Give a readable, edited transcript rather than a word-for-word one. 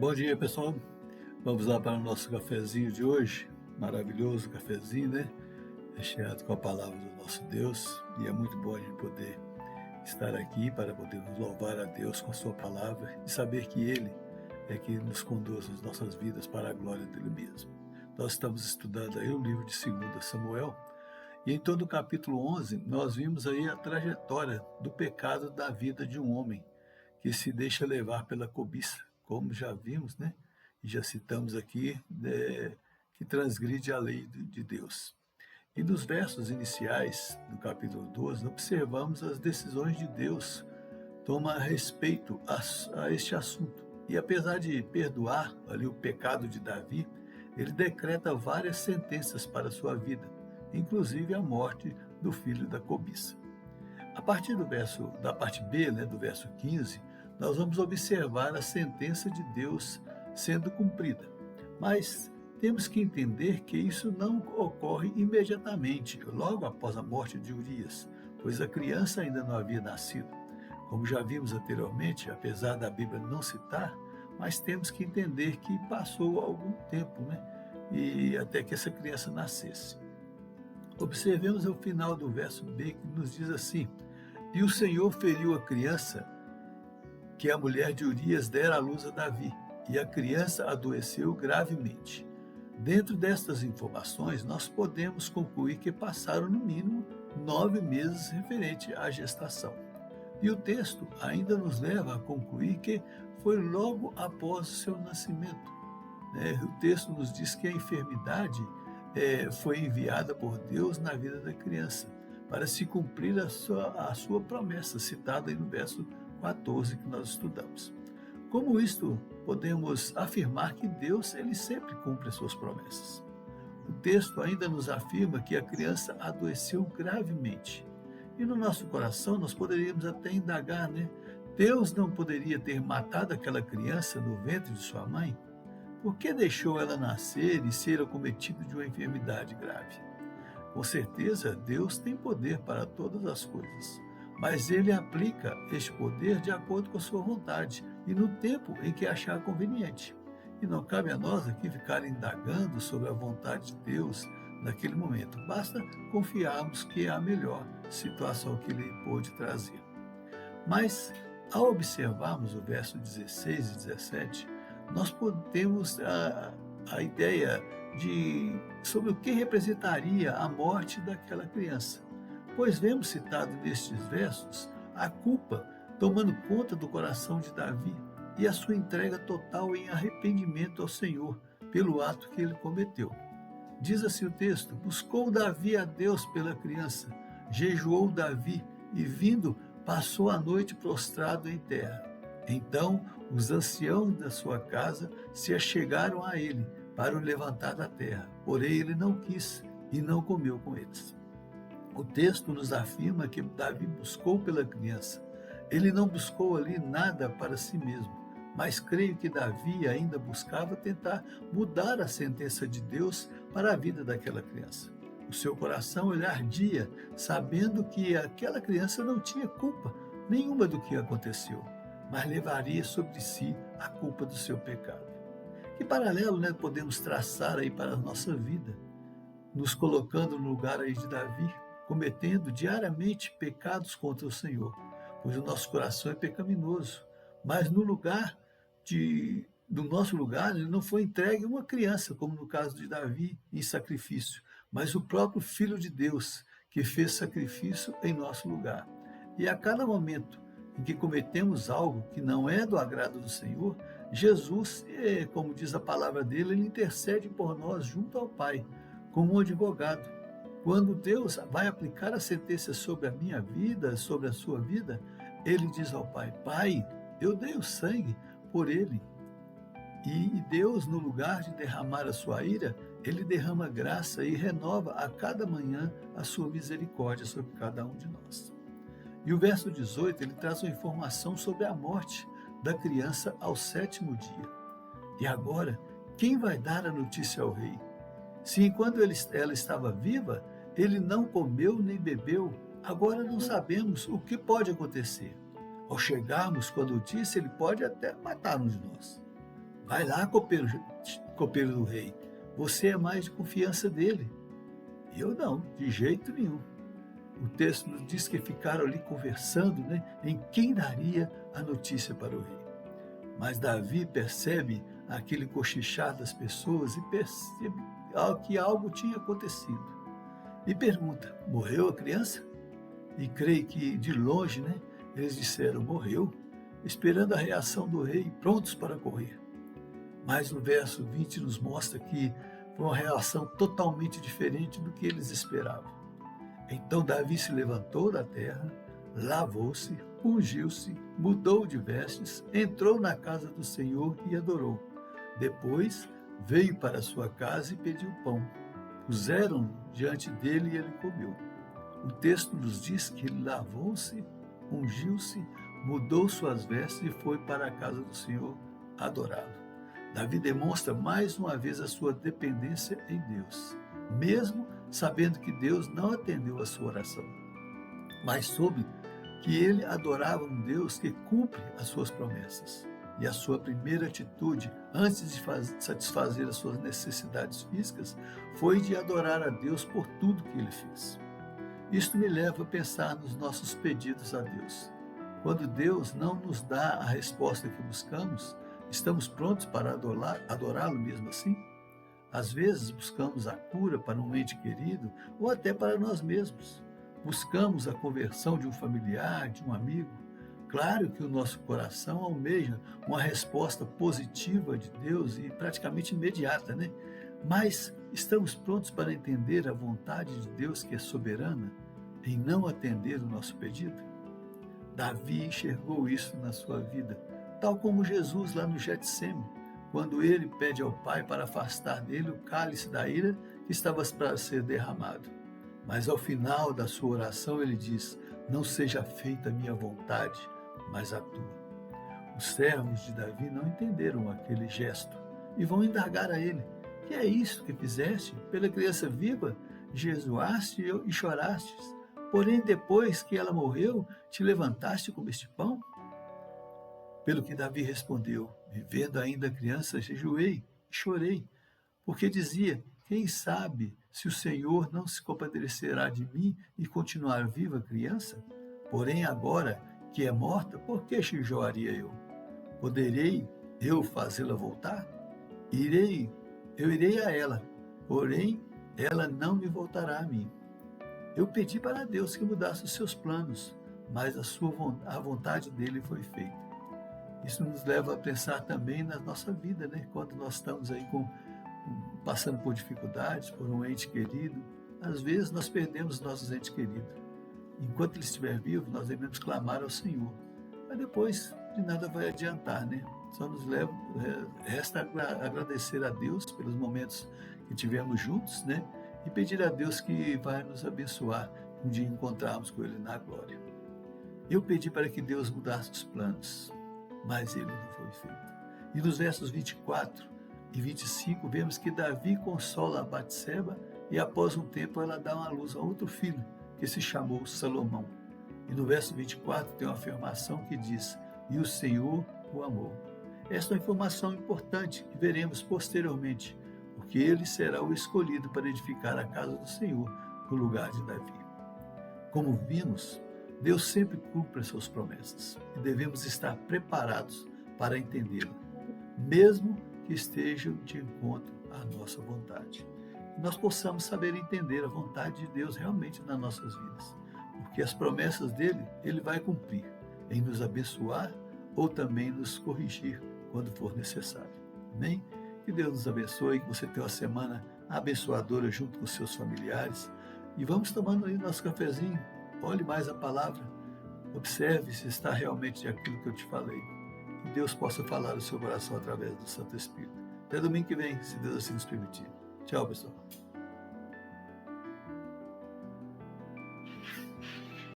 Bom dia, pessoal. Vamos lá para o nosso cafezinho de hoje. Maravilhoso cafezinho, né? Recheado com a palavra do nosso Deus. E é muito bom a gente poder estar aqui para podermos louvar a Deus com a sua palavra e saber que Ele é que nos conduz as nossas vidas para a glória dele mesmo. Nós estamos estudando aí o livro de 2 Samuel e em todo o capítulo 11 nós vimos aí a trajetória do pecado da vida de um homem que se deixa levar pela cobiça, como já vimos, né? E já citamos aqui, que transgride a lei de Deus. E nos versos iniciais do capítulo 12, observamos as decisões de Deus toma respeito a este assunto. E apesar de perdoar ali o pecado de Davi, ele decreta várias sentenças para a sua vida, inclusive a morte do filho da cobiça. A partir da parte B, do verso 15, nós vamos observar a sentença de Deus sendo cumprida. Mas temos que entender que isso não ocorre imediatamente, logo após a morte de Urias, pois a criança ainda não havia nascido. Como já vimos anteriormente, apesar da Bíblia não citar, mas temos que entender que passou algum tempo, e até que essa criança nascesse. Observemos o final do verso B, que nos diz assim: E o Senhor feriu a criança que a mulher de Urias dera à luz a Davi, e a criança adoeceu gravemente. Dentro destas informações, nós podemos concluir que passaram no mínimo 9 meses referente à gestação. E o texto ainda nos leva a concluir que foi logo após o seu nascimento. O texto nos diz que a enfermidade foi enviada por Deus na vida da criança, para se cumprir a sua promessa, citada aí no verso 14 que nós estudamos. Como isto, podemos afirmar que Deus ele sempre cumpre as suas promessas. O texto ainda nos afirma que a criança adoeceu gravemente. E no nosso coração nós poderíamos até indagar, Deus não poderia ter matado aquela criança no ventre de sua mãe? Por que deixou ela nascer e ser acometida de uma enfermidade grave? Com certeza, Deus tem poder para todas as coisas, mas Ele aplica este poder de acordo com a sua vontade e no tempo em que achar conveniente. E não cabe a nós aqui ficar indagando sobre a vontade de Deus naquele momento. Basta confiarmos que é a melhor situação que Ele pôde trazer. Mas, ao observarmos o verso 16 e 17, nós podemos a ideia sobre o que representaria a morte daquela criança. Pois vemos citado nestes versos a culpa tomando conta do coração de Davi e a sua entrega total em arrependimento ao Senhor pelo ato que ele cometeu. Diz assim o texto: buscou Davi a Deus pela criança, jejuou Davi e vindo passou a noite prostrado em terra. Então os anciãos da sua casa se achegaram a ele para o levantar da terra, porém ele não quis e não comeu com eles. O texto nos afirma que Davi buscou pela criança. Ele não buscou ali nada para si mesmo, mas creio que Davi ainda buscava tentar mudar a sentença de Deus para a vida daquela criança. O seu coração ele ardia, sabendo que aquela criança não tinha culpa nenhuma do que aconteceu, mas levaria sobre si a culpa do seu pecado. Que paralelo podemos traçar aí para a nossa vida, nos colocando no lugar aí de Davi, cometendo diariamente pecados contra o Senhor, pois o nosso coração é pecaminoso, mas no nosso lugar ele não foi entregue uma criança, como no caso de Davi, em sacrifício, mas o próprio Filho de Deus, que fez sacrifício em nosso lugar. E a cada momento em que cometemos algo que não é do agrado do Senhor, Jesus, como diz a palavra dele, ele intercede por nós junto ao Pai, como um advogado. Quando Deus vai aplicar a sentença sobre a minha vida, sobre a sua vida, ele diz ao Pai: Pai, eu dei o sangue por ele. E Deus, no lugar de derramar a sua ira, ele derrama graça e renova a cada manhã a sua misericórdia sobre cada um de nós. E o verso 18, ele traz uma informação sobre a morte da criança ao 7º dia. E agora, quem vai dar a notícia ao rei? Se enquanto ela estava viva, ele não comeu nem bebeu, agora não sabemos o que pode acontecer. Ao chegarmos com a notícia, ele pode até matar um de nós. Vai lá, copeiro, copeiro do rei, você é mais de confiança dele. Eu não, de jeito nenhum. O texto nos diz que ficaram ali conversando, né, em quem daria a notícia para o rei. Mas Davi percebe aquele cochichar das pessoas e percebe que algo tinha acontecido. E pergunta, morreu a criança? E creio que de longe, né, eles disseram, morreu, esperando a reação do rei, prontos para correr. Mas o verso 20 nos mostra que foi uma reação totalmente diferente do que eles esperavam. Então Davi se levantou da terra, lavou-se, ungiu-se, mudou de vestes, entrou na casa do Senhor e adorou. Depois veio para sua casa e pediu pão. Puseram diante dele e ele comeu. O texto nos diz que ele lavou-se, ungiu-se, mudou suas vestes e foi para a casa do Senhor adorá-lo. Davi demonstra mais uma vez a sua dependência em Deus, mesmo sabendo que Deus não atendeu a sua oração, mas soube que ele adorava um Deus que cumpre as suas promessas. E a sua primeira atitude, antes de satisfazer as suas necessidades físicas, foi de adorar a Deus por tudo que ele fez. Isto me leva a pensar nos nossos pedidos a Deus. Quando Deus não nos dá a resposta que buscamos, estamos prontos para adorá-lo mesmo assim? Às vezes buscamos a cura para um ente querido ou até para nós mesmos. Buscamos a conversão de um familiar, de um amigo. Claro que o nosso coração almeja uma resposta positiva de Deus e praticamente imediata, né? Mas estamos prontos para entender a vontade de Deus que é soberana em não atender o nosso pedido? Davi enxergou isso na sua vida, tal como Jesus lá no Getsêmani, quando ele pede ao Pai para afastar dele o cálice da ira que estava para ser derramado. Mas ao final da sua oração ele diz, não seja feita a minha vontade, mas a tua. Os servos de Davi não entenderam aquele gesto e vão indagar a ele, que é isso que fizeste? Pela criança viva, jejuaste e chorastes, porém depois que ela morreu, te levantaste e comeste pão? Pelo que Davi respondeu, vivendo ainda criança, jejuei e chorei, porque dizia, quem sabe se o Senhor não se compadecerá de mim e continuar viva a criança? Porém agora que é morta, por que jejuaria eu? Poderei eu fazê-la voltar? Eu irei a ela, porém ela não me voltará a mim. Eu pedi para Deus que mudasse os seus planos, mas a vontade dele foi feita. Isso nos leva a pensar também na nossa vida, né? Quando nós estamos aí passando por dificuldades, por um ente querido, às vezes nós perdemos nossos entes queridos. Enquanto ele estiver vivo, nós devemos clamar ao Senhor. Mas depois de nada vai adiantar, né? Só resta agradecer a Deus pelos momentos que tivemos juntos, né? E pedir a Deus que vai nos abençoar um dia encontrarmos com Ele na glória. Eu pedi para que Deus mudasse os planos, mas ele não foi feito. E nos versos 24 e 25 vemos que Davi consola a Batseba e após um tempo ela dá uma luz a outro filho, que se chamou Salomão. E no verso 24 tem uma afirmação que diz, e o Senhor o amou. Esta é uma informação importante que veremos posteriormente, porque ele será o escolhido para edificar a casa do Senhor no lugar de Davi. Como vimos, Deus sempre cumpre as suas promessas e devemos estar preparados para entendê-la, mesmo que estejam de encontro à nossa vontade. Que nós possamos saber entender a vontade de Deus realmente nas nossas vidas, porque as promessas dele, ele vai cumprir em nos abençoar ou também nos corrigir quando for necessário. Amém? Que Deus nos abençoe, que você tenha uma semana abençoadora junto com seus familiares e vamos tomando aí nosso cafezinho. Olhe mais a palavra, observe se está realmente aquilo que eu te falei. Que Deus possa falar o seu coração através do Santo Espírito. Até domingo que vem, se Deus assim nos permitir. Tchau, pessoal.